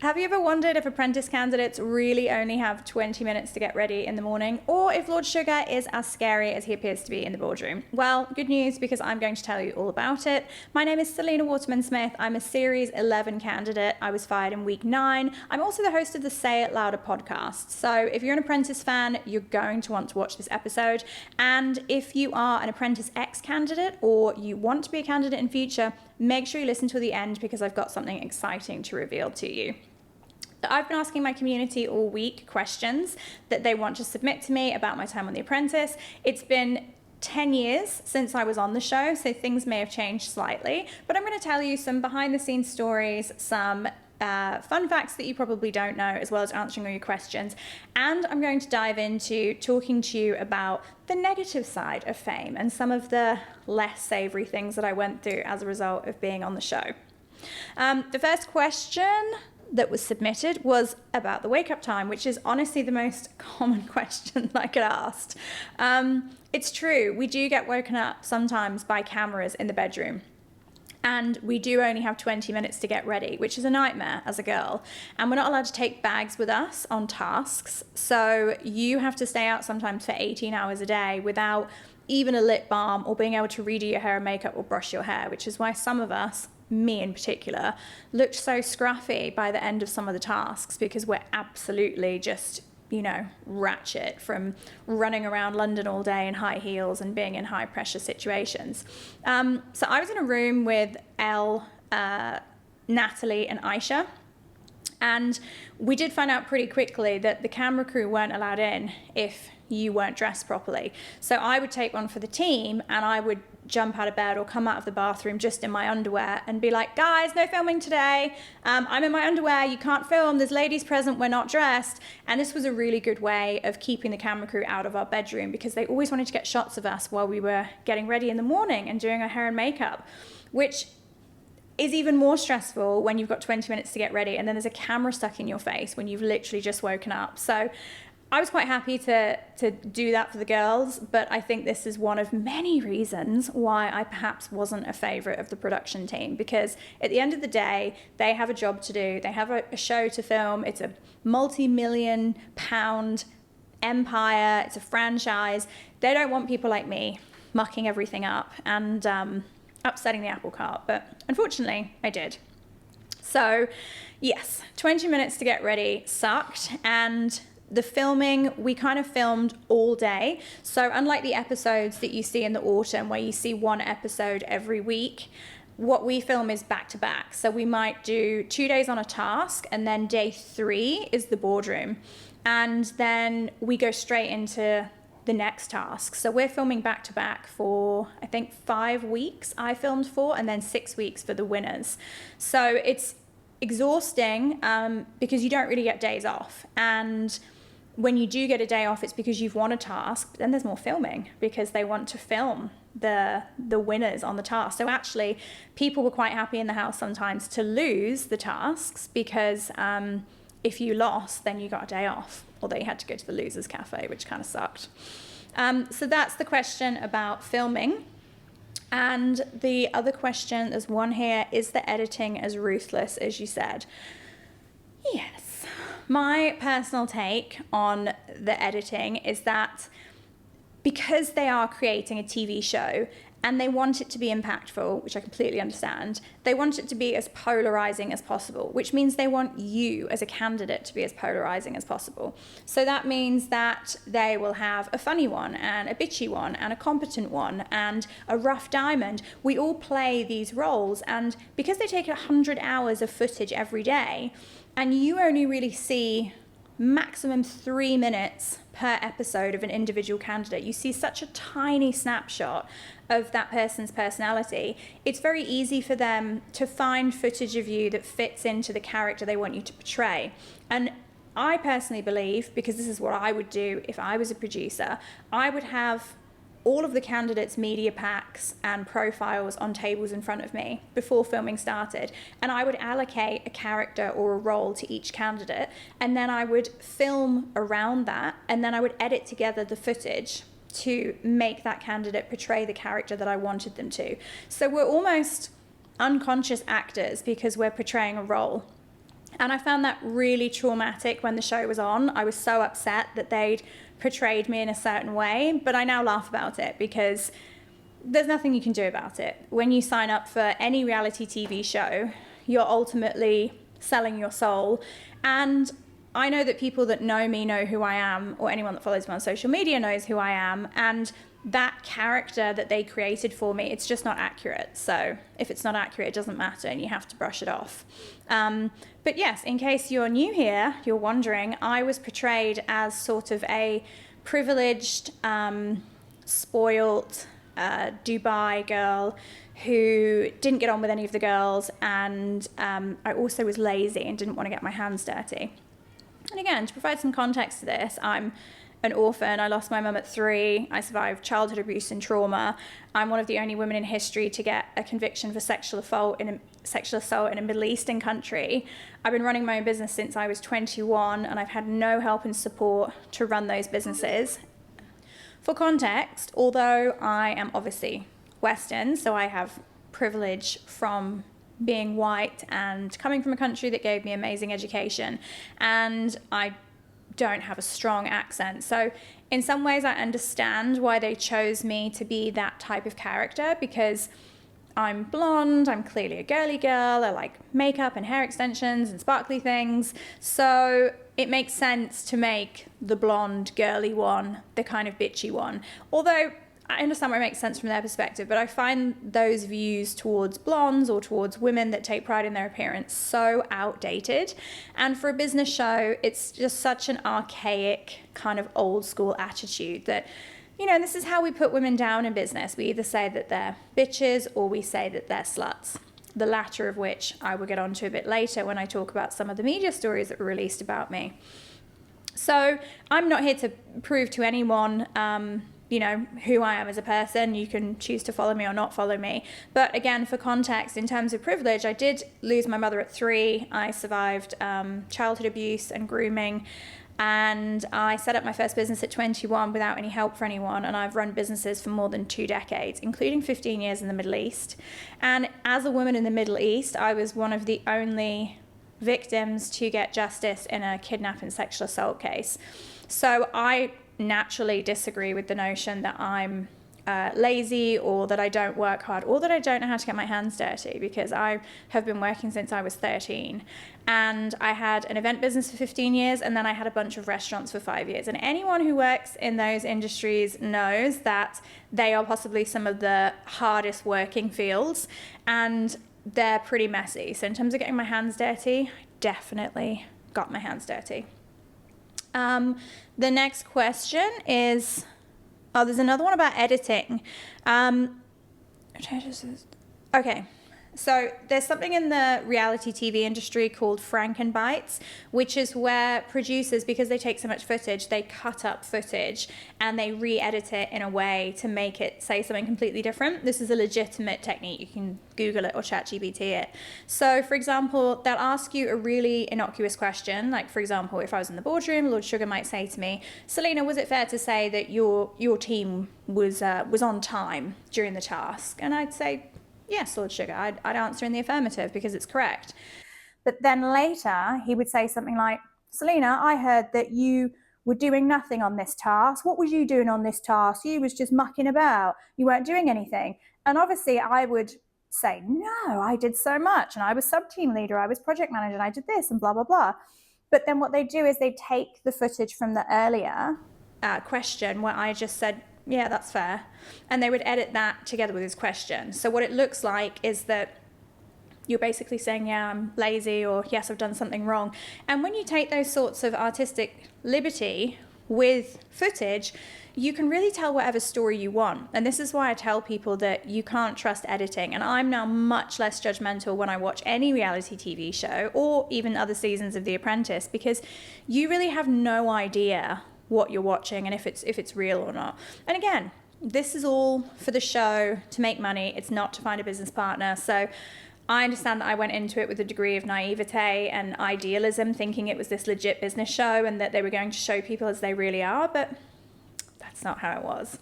Have you ever wondered if apprentice candidates really only have 20 minutes to get ready in the morning, or if Lord Sugar is as scary as he appears to be in the boardroom? Well, good news, because I'm going to tell you all about it. My name is Selena Waterman-Smith. I'm a Series 11 candidate. I was fired in week 9. I'm also the host of the Say It Louder podcast. So if you're an apprentice fan, you're going to want to watch this episode. And if you are an Apprentice X candidate, or you want to be a candidate in future, make sure you listen to the end, because I've got something exciting to reveal to you. I've been asking my community all week questions that they want to submit to me about my time on The Apprentice. It's been 10 years since I was on the show, so things may have changed slightly, but I'm going to tell you some behind the scenes stories, some fun facts that you probably don't know, as well as answering all your questions. And I'm going to dive into talking to you about the negative side of fame and some of the less savory things that I went through as a result of being on the show. The first question that was submitted was about the wake up time, which is honestly the most common question that I get asked. It's true, we do get woken up sometimes by cameras in the bedroom, and we do only have 20 minutes to get ready, which is a nightmare as a girl. And we're not allowed to take bags with us on tasks, so you have to stay out sometimes for 18 hours a day without even a lip balm or being able to redo your hair and makeup or brush your hair, which is why some of us, me in particular, looked so scruffy by the end of some of the tasks, because we're absolutely just, ratchet from running around London all day in high heels and being in high pressure situations. So I was in a room with Elle, Natalie and Aisha, and we did find out pretty quickly that the camera crew weren't allowed in if you weren't dressed properly. So I would take one for the team, and I would jump out of bed or come out of the bathroom just in my underwear and be like, guys, no filming today. I'm in my underwear. You can't film. There's ladies present. We're not dressed. And this was a really good way of keeping the camera crew out of our bedroom, because they always wanted to get shots of us while we were getting ready in the morning and doing our hair and makeup, which is even more stressful when you've got 20 minutes to get ready and then there's a camera stuck in your face when you've literally just woken up. So I was quite happy to do that for the girls, but I think this is one of many reasons why I perhaps wasn't a favourite of the production team, because at the end of the day, they have a job to do. They have a show to film. It's a multi-million pound empire. It's a franchise. They don't want people like me mucking everything up and upsetting the apple cart, but unfortunately I did. So yes, 20 minutes to get ready sucked, and the filming, we kind of filmed all day. So unlike the episodes that you see in the autumn where you see one episode every week, what we film is back to back. So we might do 2 days on a task, and then day 3 is the boardroom. And then we go straight into the next task. So we're filming back to back for, I think, 5 weeks I filmed for, and then 6 weeks for the winners. So it's exhausting because you don't really get days off. And when you do get a day off, it's because you've won a task, but then there's more filming because they want to film the winners on the task. So actually, people were quite happy in the house sometimes to lose the tasks, because if you lost, then you got a day off, although you had to go to the losers cafe, which kind of sucked. So that's the question about filming. And the other question, there's one here, is the editing as ruthless as you said? Yes. My personal take on the editing is that because they are creating a TV show and they want it to be impactful, which I completely understand, they want it to be as polarizing as possible, which means they want you as a candidate to be as polarizing as possible. So that means that they will have a funny one and a bitchy one and a competent one and a rough diamond. We all play these roles, and because they take 100 hours of footage every day, and you only really see maximum 3 minutes per episode of an individual candidate, you see such a tiny snapshot of that person's personality, it's very easy for them to find footage of you that fits into the character they want you to portray. And I personally believe, because this is what I would do if I was a producer, I would have all of the candidates' media packs and profiles on tables in front of me before filming started, and I would allocate a character or a role to each candidate, and then I would film around that, and then I would edit together the footage to make that candidate portray the character that I wanted them to. So we're almost unconscious actors because we're portraying a role. And I found that really traumatic when the show was on. I was so upset that they'd portrayed me in a certain way, but I now laugh about it because there's nothing you can do about it. When you sign up for any reality TV show, you're ultimately selling your soul. And I know that people that know me know who I am, or anyone that follows me on social media knows who I am. And that character that they created for me, it's just not accurate. So if it's not accurate, it doesn't matter and you have to brush it off. But yes, in case you're new here, you're wondering, I was portrayed as sort of a privileged, spoilt Dubai girl who didn't get on with any of the girls, and I also was lazy and didn't want to get my hands dirty. And again, to provide some context to this, I'm an orphan. I lost my mum at 3. I survived childhood abuse and trauma. I'm one of the only women in history to get a conviction for sexual assault in a Middle Eastern country. I've been running my own business since I was 21, and I've had no help and support to run those businesses. For context, although I am obviously Western, so I have privilege from being white and coming from a country that gave me amazing education, and I don't have a strong accent. So in some ways I understand why they chose me to be that type of character, because I'm blonde, I'm clearly a girly girl, I like makeup and hair extensions and sparkly things. So it makes sense to make the blonde girly one the kind of bitchy one. Although I understand why it makes sense from their perspective, but I find those views towards blondes or towards women that take pride in their appearance so outdated. And for a business show, it's just such an archaic kind of old school attitude that, you know, this is how we put women down in business. We either say that they're bitches or we say that they're sluts. The latter of which I will get onto a bit later when I talk about some of the media stories that were released about me. So I'm not here to prove to anyone, you know, who I am as a person. You can choose to follow me or not follow me. But again, for context, in terms of privilege, I did lose my mother at 3. I survived childhood abuse and grooming. And I set up my first business at 21 without any help for anyone. And I've run businesses for more than 2 decades, including 15 years in the Middle East. And as a woman in the Middle East, I was one of the only victims to get justice in a kidnap and sexual assault case. So I naturally disagree with the notion that I'm lazy, or that I don't work hard, or that I don't know how to get my hands dirty, because I have been working since I was 13. And I had an event business for 15 years, and then I had a bunch of restaurants for 5 years. And anyone who works in those industries knows that they are possibly some of the hardest working fields, and they're pretty messy. So in terms of getting my hands dirty, I definitely got my hands dirty. The next question is, there's another one about editing. Okay, so there's something in the reality TV industry called Frankenbites, which is where producers, because they take so much footage, they cut up footage and they re-edit it in a way to make it say something completely different. This is a legitimate technique. You can Google it or ChatGPT it. So, for example, they'll ask you a really innocuous question. Like, for example, if I was in the boardroom, Lord Sugar might say to me, "Selena, was it fair to say that your team was on time during the task?" And I'd say, "Yes, Lord Sugar." I'd answer in the affirmative because it's correct. But then later he would say something like, "Selena, I heard that you were doing nothing on this task. What was you doing on this task? You was just mucking about. You weren't doing anything." And obviously I would say, "No, I did so much. And I was sub-team leader. I was project manager. And I did this and blah, blah, blah." But then what they do is they take the footage from the earlier question where I just said, "Yeah, that's fair," and they would edit that together with his question. So what it looks like is that you're basically saying, "Yeah, I'm lazy," or "Yes, I've done something wrong." And when you take those sorts of artistic liberty with footage, you can really tell whatever story you want. And this is why I tell people that you can't trust editing. And I'm now much less judgmental when I watch any reality TV show or even other seasons of The Apprentice, because you really have no idea what you're watching and if it's real or not. And again, this is all for the show to make money. It's not to find a business partner. So I understand that I went into it with a degree of naivete and idealism, thinking it was this legit business show and that they were going to show people as they really are, but that's not how it was.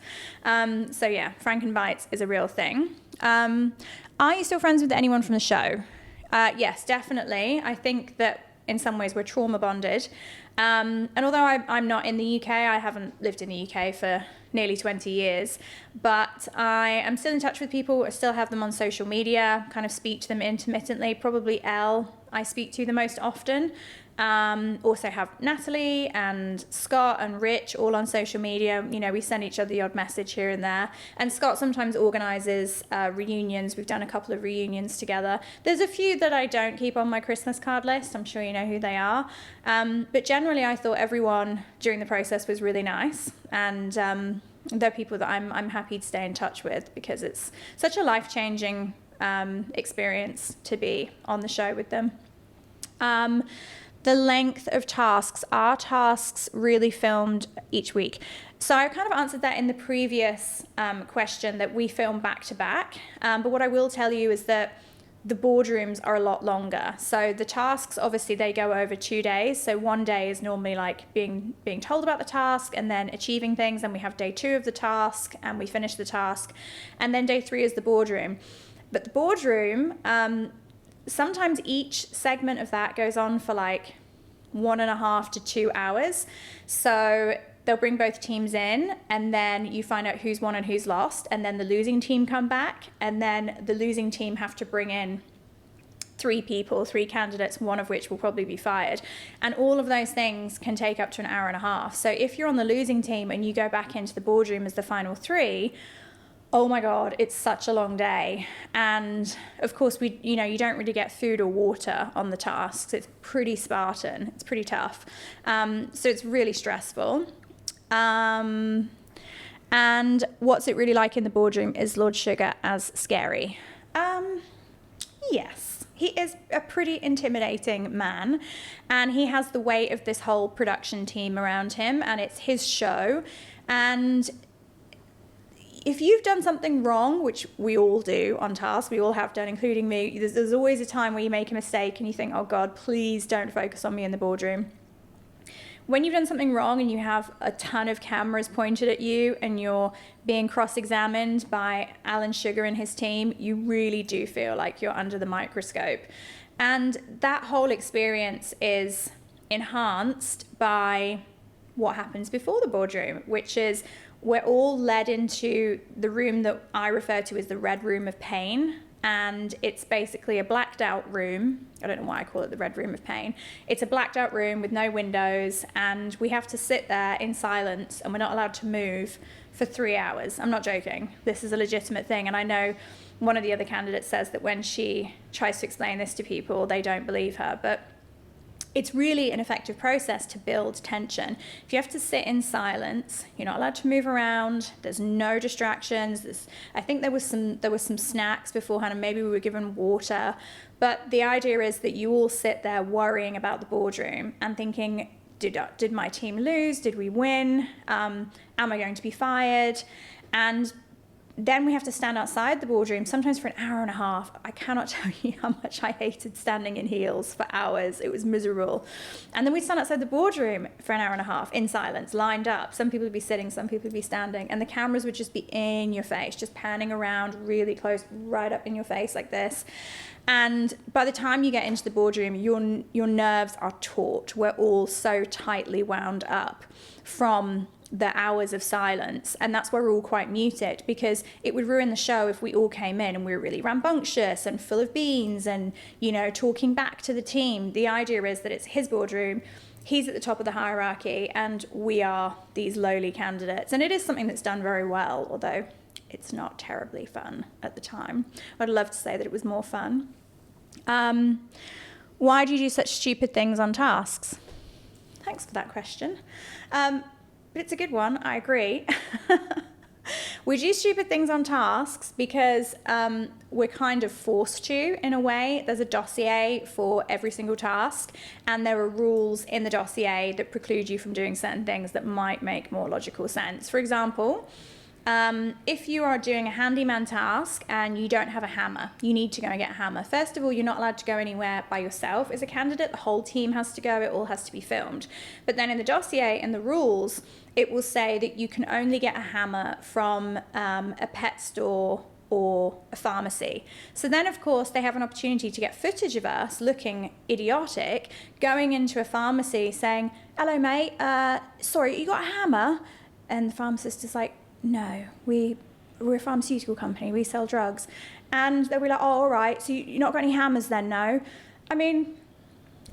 So yeah, Frankenbites is a real thing. Are you still friends with anyone from the show? Yes, definitely. I think that in some ways we're trauma bonded. And although I'm not in the UK, I haven't lived in the UK for nearly 20 years, but I am still in touch with people. I still have them on social media, kind of speak to them intermittently. Probably Elle I speak to the most often. Also have Natalie and Scott and Rich all on social media. You know, we send each other the odd message here and there. And Scott sometimes organises reunions. We've done a couple of reunions together. There's a few that I don't keep on my Christmas card list. I'm sure you know who they are. But generally, I thought everyone during the process was really nice. And they're people that I'm happy to stay in touch with, because it's such a life-changing experience to be on the show with them. The length of tasks. Are tasks really filmed each week? So I kind of answered that in the previous question, that we film back to back. But what I will tell you is that the boardrooms are a lot longer. So the tasks, obviously, they go over 2 days. So one day is normally like being told about the task and then achieving things. And we have day 2 of the task and we finish the task. And then day 3 is the boardroom. But the boardroom, sometimes each segment of that goes on for like 1.5 to 2 hours. So they'll bring both teams in, and then you find out who's won and who's lost, and then the losing team come back, and then the losing team have to bring in 3 candidates, one of which will probably be fired. And all of those things can take up to 1.5 hours. So if you're on the losing team and you go back into the boardroom as the final 3, oh my God, it's such a long day. And of course, you don't really get food or water on the tasks. It's pretty Spartan. It's pretty tough. So it's really stressful. And what's it really like in the boardroom? Is Lord Sugar as scary? Yes. He is a pretty intimidating man, and he has the weight of this whole production team around him, and it's his show. And if you've done something wrong, which we all do on task, we all have done, including me, there's always a time where you make a mistake and you think, oh God, please don't focus on me in the boardroom. When you've done something wrong and you have a ton of cameras pointed at you and you're being cross-examined by Alan Sugar and his team, you really do feel like you're under the microscope. And that whole experience is enhanced by what happens before the boardroom, which is we're all led into the room that I refer to as the red room of pain. And it's basically a blacked out room. I don't know why I call it the red room of pain. It's a blacked out room with no windows, and we have to sit there in silence, and we're not allowed to move for 3 hours. I'm not joking. This is a legitimate thing. And I know one of the other candidates says that when she tries to explain this to people, they don't believe her. But it's really an effective process to build tension. If you have to sit in silence, you're not allowed to move around, there's no distractions. I think there was some snacks beforehand, and maybe we were given water. But the idea is that you all sit there worrying about the boardroom and thinking, did my team lose? Did we win? Am I going to be fired? And then we have to stand outside the boardroom, sometimes for 1.5 hours. I cannot tell you how much I hated standing in heels for hours. It was miserable. And then we stand outside the boardroom for 1.5 hours in silence, lined up. Some people would be sitting, some people would be standing. And the cameras would just be in your face, just panning around really close, right up in your face like this. And by the time you get into the boardroom, your nerves are taut. We're all so tightly wound up from the hours of silence, and that's why we're all quite muted, because it would ruin the show if we all came in and we were really rambunctious and full of beans and, talking back to the team. The idea is that it's his boardroom, he's at the top of the hierarchy, and we are these lowly candidates. And it is something that's done very well, although it's not terribly fun at the time. I'd love to say that it was more fun. Why do you do such stupid things on tasks? Thanks for that question. But it's a good one, I agree. We do stupid things on tasks because we're kind of forced to, in a way. There's a dossier for every single task, and there are rules in the dossier that preclude you from doing certain things that might make more logical sense. For example, if you are doing a handyman task and you don't have a hammer, you need to go and get a hammer. First of all, you're not allowed to go anywhere by yourself as a candidate. The whole team has to go. It all has to be filmed. But then in the dossier and the rules, it will say that you can only get a hammer from a pet store or a pharmacy. So then, of course, they have an opportunity to get footage of us looking idiotic, going into a pharmacy saying, hello, mate, sorry, you got a hammer? And the pharmacist is like, no, we're a pharmaceutical company, we sell drugs. And they'll be like, oh, all right, so you've not got any hammers then, no? I mean,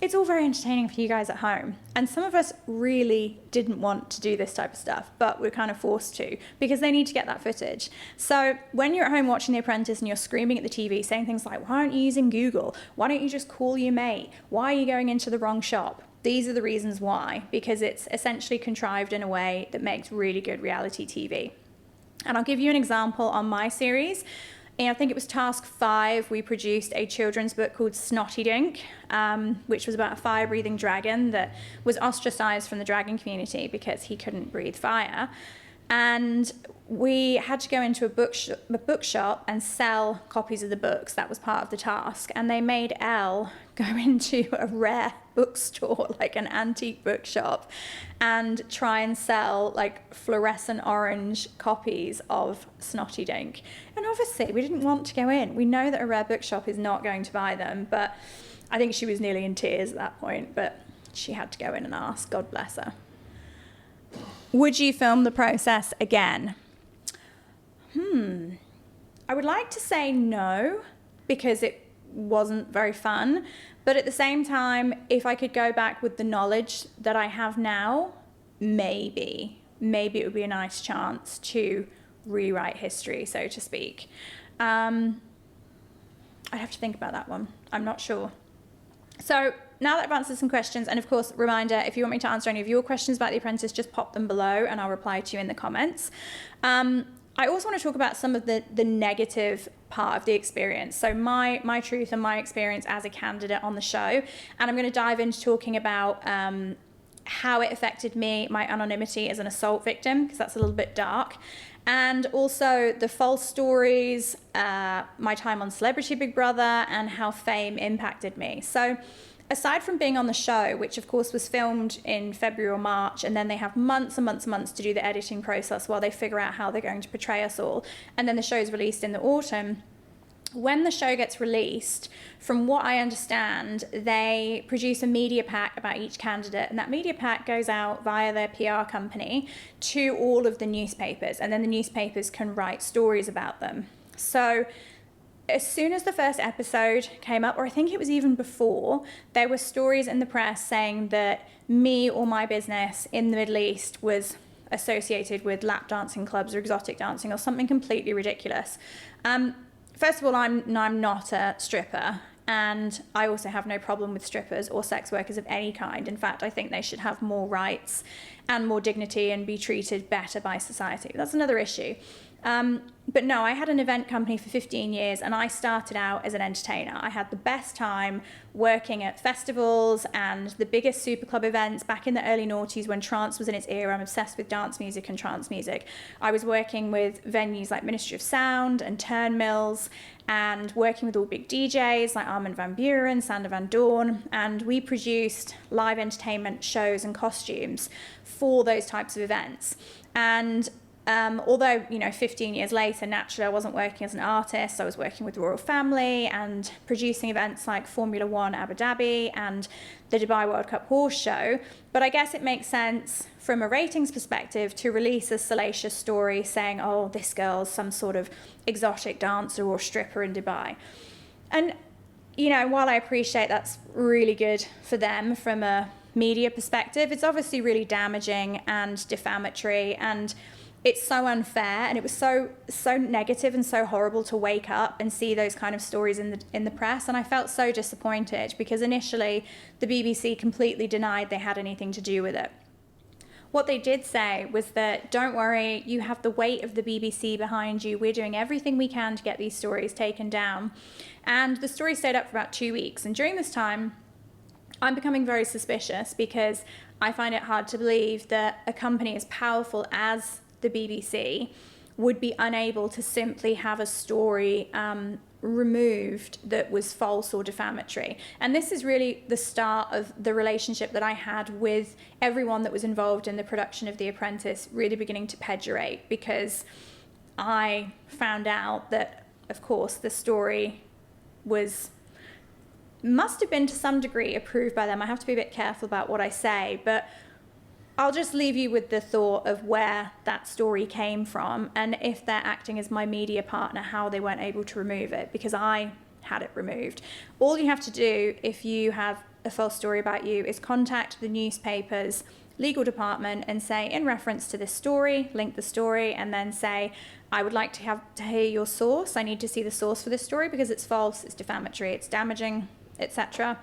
it's all very entertaining for you guys at home. And some of us really didn't want to do this type of stuff, but we're kind of forced to because they need to get that footage. So when you're at home watching The Apprentice and you're screaming at the TV, saying things like, why aren't you using Google? Why don't you just call your mate? Why are you going into the wrong shop? These are the reasons why, because it's essentially contrived in a way that makes really good reality TV. And I'll give you an example on my series. And I think it was task 5, we produced a children's book called Snotty Dink, which was about a fire-breathing dragon that was ostracized from the dragon community because he couldn't breathe fire. And we had to go into a bookshop and sell copies of the books. That was part of the task. And they made Elle go into a rare bookstore, like an antique bookshop, and try and sell like fluorescent orange copies of Snotty Dink. And obviously we didn't want to go in. We know that a rare bookshop is not going to buy them, but I think she was nearly in tears at that point, but she had to go in and ask, God bless her. Would you film the process again? I would like to say no, because it wasn't very fun. But at the same time, if I could go back with the knowledge that I have now, maybe it would be a nice chance to rewrite history, so to speak. I'd have to think about that one. I'm not sure. So now that I've answered some questions, and of course, reminder, if you want me to answer any of your questions about The Apprentice, just pop them below and I'll reply to you in the comments. I also want to talk about some of the negative part of the experience. So my truth and my experience as a candidate on the show. And I'm going to dive into talking about how it affected me, my anonymity as an assault victim, because that's a little bit dark. And also the false stories, my time on Celebrity Big Brother, and how fame impacted me. So aside from being on the show, which of course was filmed in February or March, and then they have months and months and months to do the editing process while they figure out how they're going to portray us all, and then the show's released in the autumn. When the show gets released, from what I understand, they produce a media pack about each candidate, and that media pack goes out via their PR company to all of the newspapers, and then the newspapers can write stories about them. So as soon as the first episode came up, or I think it was even before, there were stories in the press saying that me or my business in the Middle East was associated with lap dancing clubs or exotic dancing or something completely ridiculous. First of all, I'm not a stripper, and I also have no problem with strippers or sex workers of any kind. In fact, I think they should have more rights and more dignity and be treated better by society. That's another issue. But no, I had an event company for 15 years and I started out as an entertainer. I had the best time working at festivals and the biggest super club events back in the early noughties when trance was in its era. I'm obsessed with dance music and trance music. I was working with venues like Ministry of Sound and Turnmills and working with all big DJs like Armin van Buuren, Sander van Doorn, and we produced live entertainment shows and costumes for those types of events. And although, 15 years later, naturally, I wasn't working as an artist. I was working with Royal Family and producing events like Formula One Abu Dhabi and the Dubai World Cup Horse Show. But I guess it makes sense from a ratings perspective to release a salacious story saying, oh, this girl's some sort of exotic dancer or stripper in Dubai. And, while I appreciate that's really good for them from a media perspective, it's obviously really damaging and defamatory, and it's so unfair, and it was so negative and so horrible to wake up and see those kind of stories in the press. And I felt so disappointed because initially the BBC completely denied they had anything to do with it. What they did say was that, don't worry, you have the weight of the BBC behind you. We're doing everything we can to get these stories taken down. And the story stayed up for about 2 weeks. And during this time, I'm becoming very suspicious because I find it hard to believe that a company as powerful as the BBC would be unable to simply have a story removed that was false or defamatory. And this is really the start of the relationship that I had with everyone that was involved in the production of The Apprentice really beginning to perdurate, because I found out that of course, the story must have been to some degree approved by them. I have to be a bit careful about what I say, but I'll just leave you with the thought of where that story came from, and if they're acting as my media partner, how they weren't able to remove it, because I had it removed. All you have to do if you have a false story about you is contact the newspaper's legal department and say, in reference to this story, link the story, and then say, I would like to hear your source. I need to see the source for this story because it's false, it's defamatory, it's damaging, etc.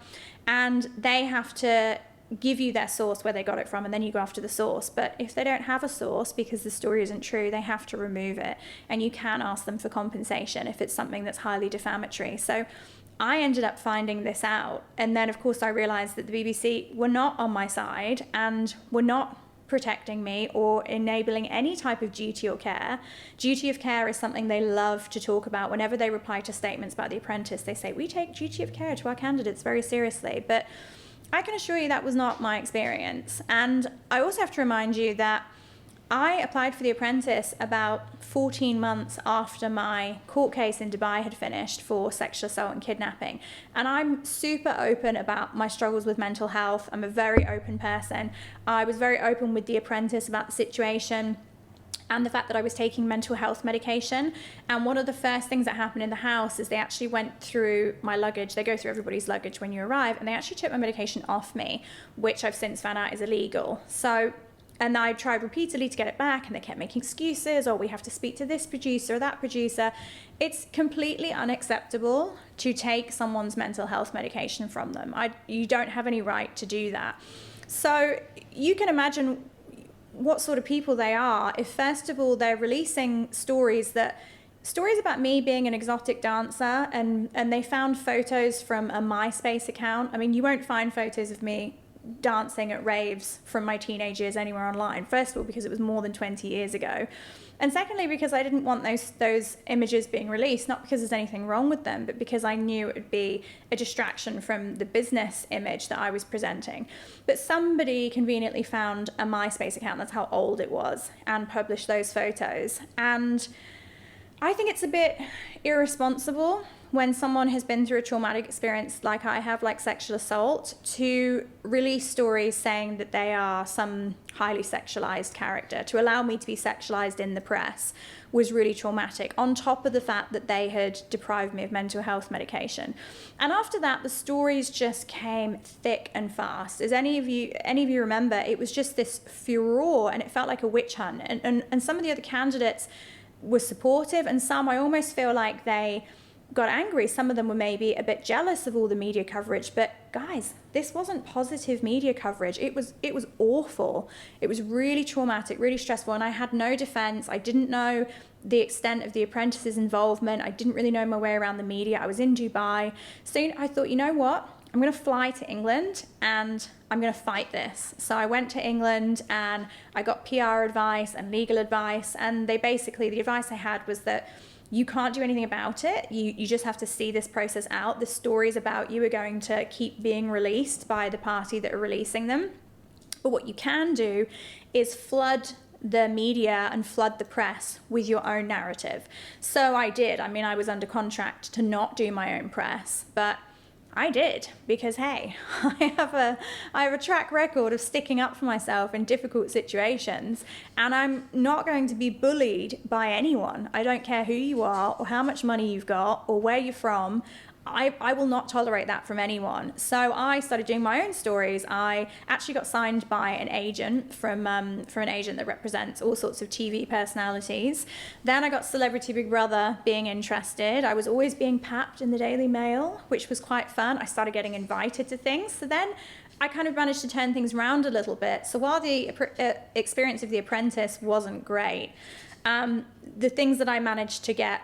And they have to give you their source, where they got it from, and then you go after the source. But if they don't have a source because the story isn't true, they have to remove it, and you can ask them for compensation if it's something that's highly defamatory. So I ended up finding this out, and then of course I realized that the BBC were not on my side and were not protecting me or enabling any type of duty or care. Duty of care is something they love to talk about. Whenever they reply to statements about The Apprentice, they say, we take duty of care to our candidates very seriously. But I can assure you that was not my experience. And I also have to remind you that I applied for The Apprentice about 14 months after my court case in Dubai had finished for sexual assault and kidnapping. And I'm super open about my struggles with mental health. I'm a very open person. I was very open with The Apprentice about the situation and the fact that I was taking mental health medication. And one of the first things that happened in the house is they actually went through my luggage. They go through everybody's luggage when you arrive, and they actually took my medication off me, which I've since found out is illegal. And I tried repeatedly to get it back, and they kept making excuses, or we have to speak to this producer or that producer. It's completely unacceptable to take someone's mental health medication from them. You don't have any right to do that. So you can imagine what sort of people they are if, first of all, they're releasing stories about me being an exotic dancer, and they found photos from a MySpace account. I mean, you won't find photos of me dancing at raves from my teenage years anywhere online. First of all, because it was more than 20 years ago. And secondly, because I didn't want those images being released, not because there's anything wrong with them, but because I knew it would be a distraction from the business image that I was presenting. But somebody conveniently found a MySpace account, that's how old it was, and published those photos. And I think it's a bit irresponsible when someone has been through a traumatic experience like I have, like sexual assault, to release stories saying that they are some highly sexualized character. To allow me to be sexualized in the press was really traumatic, on top of the fact that they had deprived me of mental health medication. And after that, the stories just came thick and fast. As any of you remember, it was just this furore, and it felt like a witch hunt. And some of the other candidates were supportive, and some, I almost feel like they got angry. Some of them were maybe a bit jealous of all the media coverage, but guys, this wasn't positive media coverage. It was awful. It was really traumatic, really stressful, and I had no defense. I didn't know the extent of The Apprentice's involvement. I didn't really know my way around the media. I was in Dubai. So I thought, you know what? I'm going to fly to England and I'm going to fight this. So I went to England and I got PR advice and legal advice, and the advice I had was that you can't do anything about it. You just have to see this process out. The stories about you are going to keep being released by the party that are releasing them. But what you can do is flood the media and flood the press with your own narrative. So I did. I mean, I was under contract to not do my own press, but I did, because hey, I have a track record of sticking up for myself in difficult situations, and I'm not going to be bullied by anyone. I don't care who you are or how much money you've got or where you're from. I will not tolerate that from anyone. So I started doing my own stories. I actually got signed by an agent from an agent that represents all sorts of TV personalities. Then I got Celebrity Big Brother being interested. I was always being papped in the Daily Mail, which was quite fun. I started getting invited to things. So then I kind of managed to turn things around a little bit. So while the experience of The Apprentice wasn't great, the things that I managed to get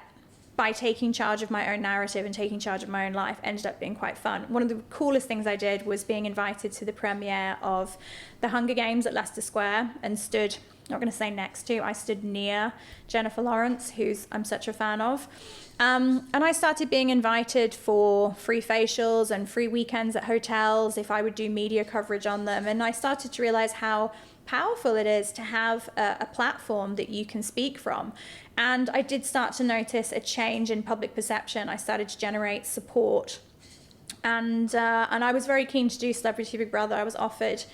by taking charge of my own narrative and taking charge of my own life ended up being quite fun. One of the coolest things I did was being invited to the premiere of The Hunger Games at Leicester Square, and stood, not going to say next to, I stood near Jennifer Lawrence, who's I'm such a fan of. And I started being invited for free facials and free weekends at hotels if I would do media coverage on them. And I started to realize how powerful it is to have a platform that you can speak from. And I did start to notice a change in public perception. I started to generate support. And I was very keen to do Celebrity Big Brother. I was offered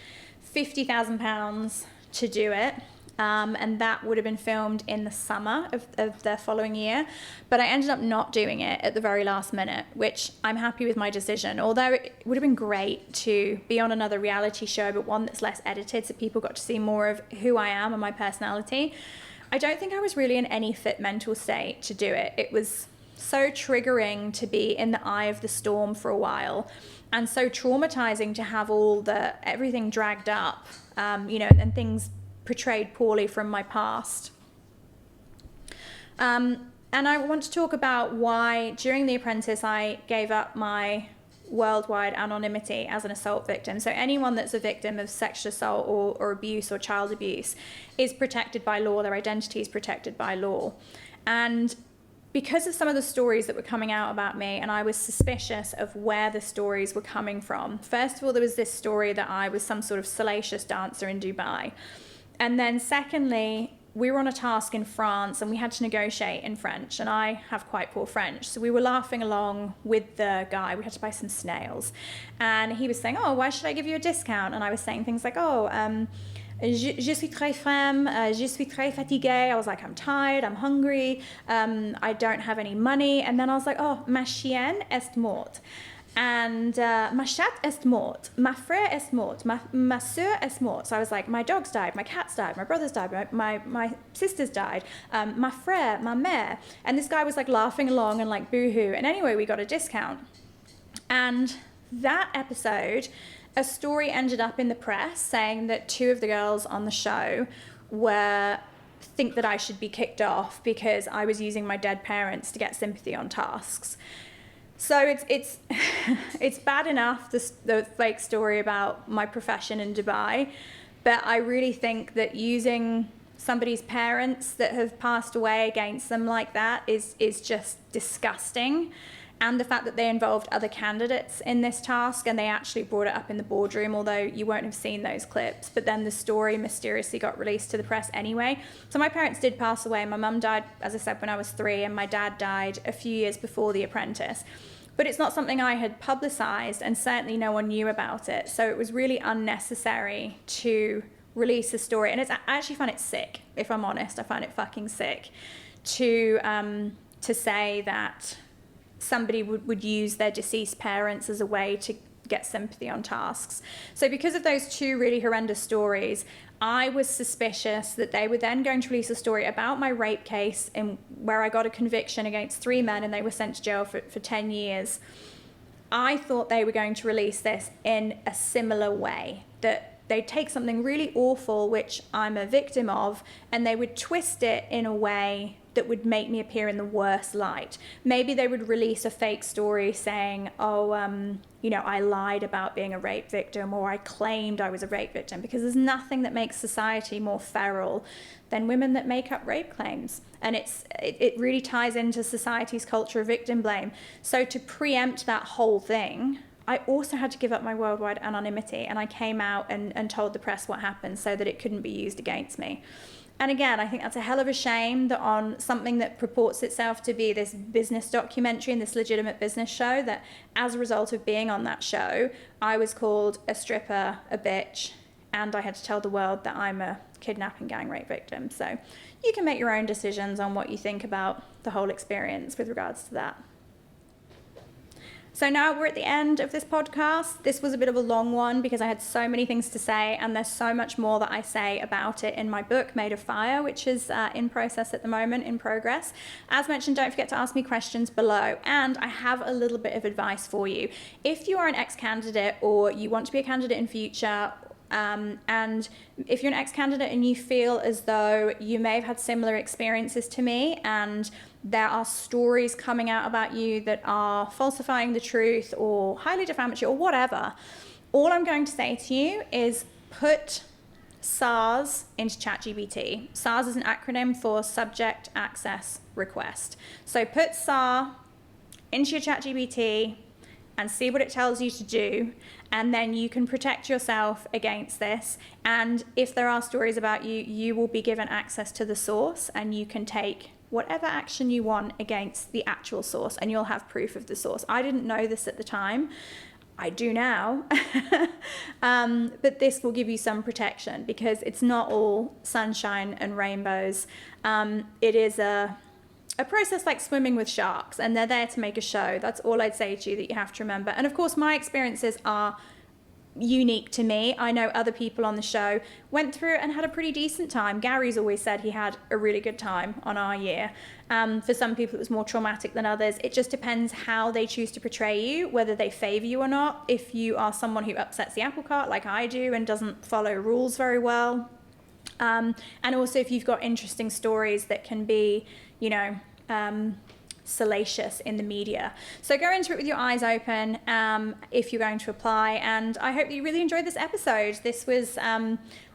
£50,000 to do it. And that would have been filmed in the summer of the following year. But I ended up not doing it at the very last minute, which I'm happy with my decision. Although it would have been great to be on another reality show, but one that's less edited, so people got to see more of who I am and my personality. I don't think I was really in any fit mental state to do it. It was so triggering to be in the eye of the storm for a while, and so traumatizing to have everything dragged up, and things portrayed poorly from my past. And I want to talk about why during The Apprentice I gave up my worldwide anonymity as an assault victim. So anyone that's a victim of sexual assault or abuse or child abuse is protected by law. Their identity is protected by law. And because of some of the stories that were coming out about me, and I was suspicious of where the stories were coming from. First of all, there was this story that I was some sort of salacious dancer in Dubai. And then secondly, we were on a task in France and we had to negotiate in French, and I have quite poor French. So we were laughing along with the guy. We had to buy some snails. And he was saying, oh, why should I give you a discount? And I was saying things like, je suis très femme, je suis très fatiguée. I was like, I'm tired, I'm hungry, I don't have any money. And then I was like, oh, ma chienne est morte. And ma chatte est morte, ma frère est morte, ma soeur est morte. So I was like, my dog's died, my cat's died, my brother's died, my sister's died, ma frère, ma mère. And this guy was like laughing along and like boohoo. And anyway, we got a discount. And that episode, a story ended up in the press saying that 2 of the girls on the show think that I should be kicked off because I was using my dead parents to get sympathy on tasks. So it's bad enough, the fake story about my profession in Dubai, but I really think that using somebody's parents that have passed away against them like that is just disgusting. And the fact that they involved other candidates in this task, and they actually brought it up in the boardroom, although you won't have seen those clips, but then the story mysteriously got released to the press anyway. So my parents did pass away. My mum died, as I said, when I was 3, and my dad died a few years before The Apprentice. But it's not something I had publicised, and certainly no one knew about it. So it was really unnecessary to release a story. And I actually find it sick, if I'm honest. I find it fucking sick to say that somebody would use their deceased parents as a way to get sympathy on tasks. So because of those 2 really horrendous stories, I was suspicious that they were then going to release a story about my rape case where I got a conviction against 3 men and they were sent to jail for 10 years. I thought they were going to release this in a similar way, that they'd take something really awful, which I'm a victim of, and they would twist it in a way that would make me appear in the worst light. Maybe they would release a fake story saying, I lied about being a rape victim, or I claimed I was a rape victim, because there's nothing that makes society more feral than women that make up rape claims. And it really ties into society's culture of victim blame. So to preempt that whole thing, I also had to give up my worldwide anonymity, and I came out and told the press what happened so that it couldn't be used against me. And again, I think that's a hell of a shame that on something that purports itself to be this business documentary and this legitimate business show, that as a result of being on that show, I was called a stripper, a bitch, and I had to tell the world that I'm a kidnapping gang rape victim. So you can make your own decisions on what you think about the whole experience with regards to that. So now we're at the end of this podcast. This was a bit of a long one because I had so many things to say, and there's so much more that I say about it in my book, Made of Fire, which is in process at the moment, in progress. As mentioned, don't forget to ask me questions below. And I have a little bit of advice for you. If you are an ex-candidate or you want to be a candidate in future, and if you're an ex-candidate and you feel as though you may have had similar experiences to me, and there are stories coming out about you that are falsifying the truth or highly defamatory or whatever, all I'm going to say to you is put SARS into ChatGPT. SARS is an acronym for Subject Access Request. So put SAR into your ChatGPT and see what it tells you to do, and then you can protect yourself against this. And if there are stories about you, you will be given access to the source, and you can take whatever action you want against the actual source, and you'll have proof of the source. I didn't know this at the time. I do now. But this will give you some protection, because it's not all sunshine and rainbows. It is a process like swimming with sharks, and they're there to make a show. That's all I'd say to you that you have to remember. And of course, my experiences are unique to me. I know other people on the show went through and had a pretty decent time. Gary's always said he had a really good time on our year. For some people it was more traumatic than others. It just depends how they choose to portray you, whether they favor you or not. If you are someone who upsets the apple cart like I do and doesn't follow rules very well, and also if you've got interesting stories that can be, you know, salacious in the media. So go into it with your eyes open if you're going to apply, and I hope that you really enjoyed this episode. This was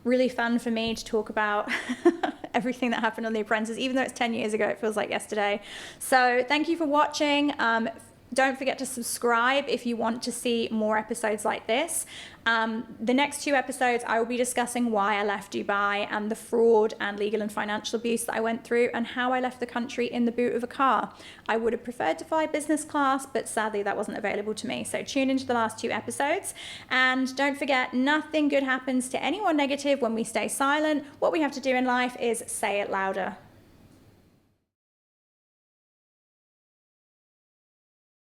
really fun for me to talk about everything that happened on The Apprentice. Even though it's 10 years ago, it feels like yesterday. So thank you for watching. Don't forget to subscribe if you want to see more episodes like this. The next 2 episodes, I will be discussing why I left Dubai and the fraud and legal and financial abuse that I went through, and how I left the country in the boot of a car. I would have preferred to fly business class, but sadly that wasn't available to me. So tune into the last 2 episodes. And don't forget, nothing good happens to anyone negative when we stay silent. What we have to do in life is say it louder.